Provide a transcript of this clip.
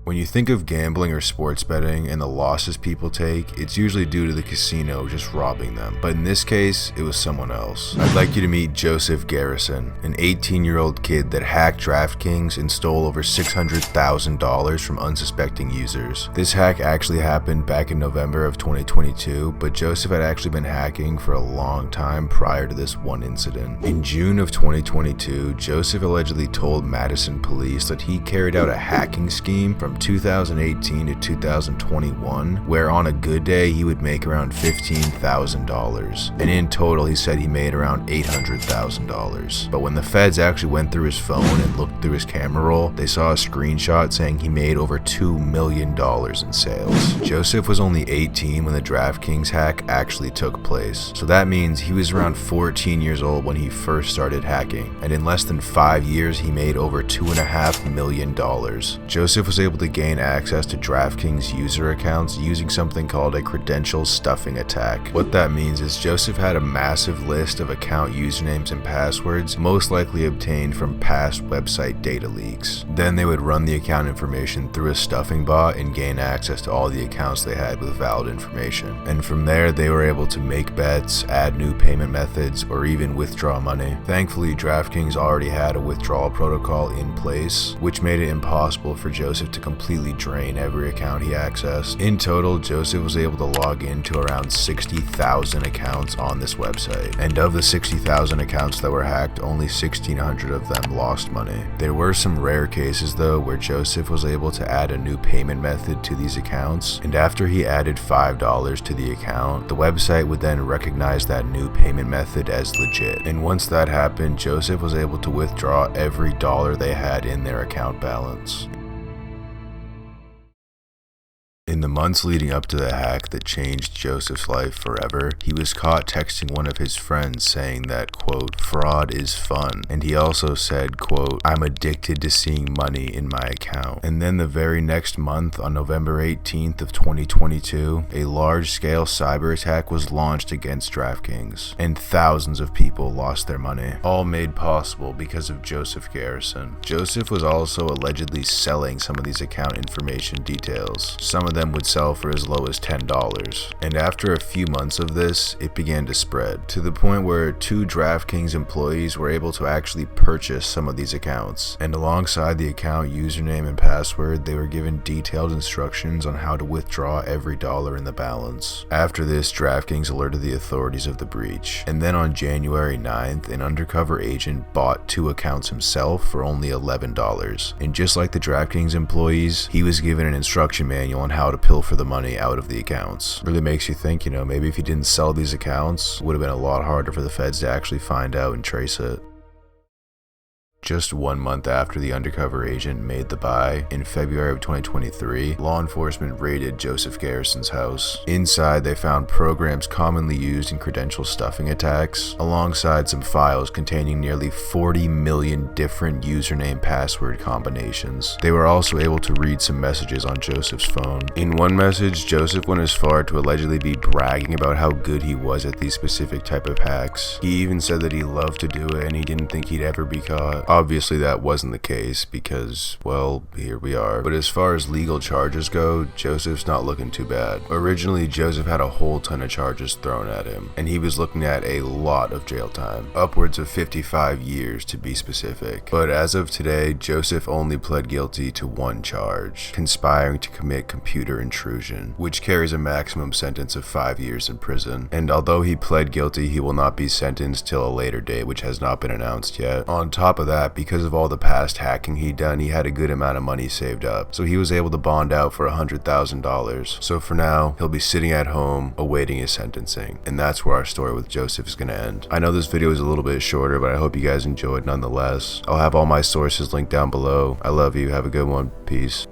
When you think of gambling or sports betting and the losses people take, it's usually due to the casino just robbing them. But in this case, it was someone else. I'd like you to meet Joseph Garrison, an 18-year-old kid that hacked DraftKings and stole over $600,000 from unsuspecting users. This hack actually happened back in November of 2022, but Joseph had actually been hacking for a long time prior to this one incident. In June of 2022, Joseph allegedly told Madison police that he carried out a hacking scheme from 2018 to 2021, where on a good day he would make around $15,000, and in total he said he made around $800,000. But when the feds actually went through his phone and looked through his camera roll, they saw a screenshot saying he made over $2 million in sales. Joseph was only 18 when the DraftKings hack actually took place, so that means he was around 14 years old when he first started hacking, and in less than 5 years he made over $2.5 million. Joseph was able to gain access to DraftKings user accounts using something called a credential stuffing attack. What that means is Joseph had a massive list of account usernames and passwords, most likely obtained from past website data leaks. Then they would run the account information through a stuffing bot and gain access to all the accounts they had with valid information. And from there, they were able to make bets, add new payment methods, or even withdraw money. Thankfully, DraftKings already had a withdrawal protocol in place, which made it impossible for Joseph to completely drain every account he accessed. In total, Joseph was able to log into around 60,000 accounts on this website. And of the 60,000 accounts that were hacked, only 1,600 of them lost money. There were some rare cases though where Joseph was able to add a new payment method to these accounts, and after he added $5 to the account, the website would then recognize that new payment method as legit. And once that happened, Joseph was able to withdraw every dollar they had in their account balance. In the months leading up to the hack that changed Joseph's life forever, he was caught texting one of his friends saying that, quote, fraud is fun. And he also said, quote, I'm addicted to seeing money in my account. And then the very next month, on November 18th of 2022, a large-scale cyber attack was launched against DraftKings, and thousands of people lost their money, all made possible because of Joseph Garrison. Joseph was also allegedly selling some of these account information details. Some of them would sell for as low as $10. And after a few months of this, it began to spread, to the point where 2 DraftKings employees were able to actually purchase some of these accounts. And alongside the account username and password, they were given detailed instructions on how to withdraw every dollar in the balance. After this, DraftKings alerted the authorities of the breach. And then on January 9th, an undercover agent bought 2 accounts himself for only $11. And just like the DraftKings employees, he was given an instruction manual on how to pilfer the money out of the accounts. Really makes you think, maybe if he didn't sell these accounts, it would have been a lot harder for the feds to actually find out and trace it. Just 1 month after the undercover agent made the buy, in February of 2023, law enforcement raided Joseph Garrison's house. Inside, they found programs commonly used in credential stuffing attacks, alongside some files containing nearly 40 million different username password combinations. They were also able to read some messages on Joseph's phone. In one message, Joseph went as far to allegedly be bragging about how good he was at these specific type of hacks. He even said that he loved to do it and he didn't think he'd ever be caught. Obviously that wasn't the case because, well, here we are. But as far as legal charges go, Joseph's not looking too bad. Originally, Joseph had a whole ton of charges thrown at him, and he was looking at a lot of jail time, upwards of 55 years to be specific. But as of today, Joseph only pled guilty to 1 charge, conspiring to commit computer intrusion, which carries a maximum sentence of 5 years in prison. And although he pled guilty, he will not be sentenced till a later date, which has not been announced yet. On top of that, because of all the past hacking he'd done, he had a good amount of money saved up, so he was able to bond out for $100,000. So for now, he'll be sitting at home awaiting his sentencing, and that's where our story with Joseph is going to end. I know this video is a little bit shorter, but I hope you guys enjoyed nonetheless. I'll have all my sources linked down below. I love you. Have a good one. Peace.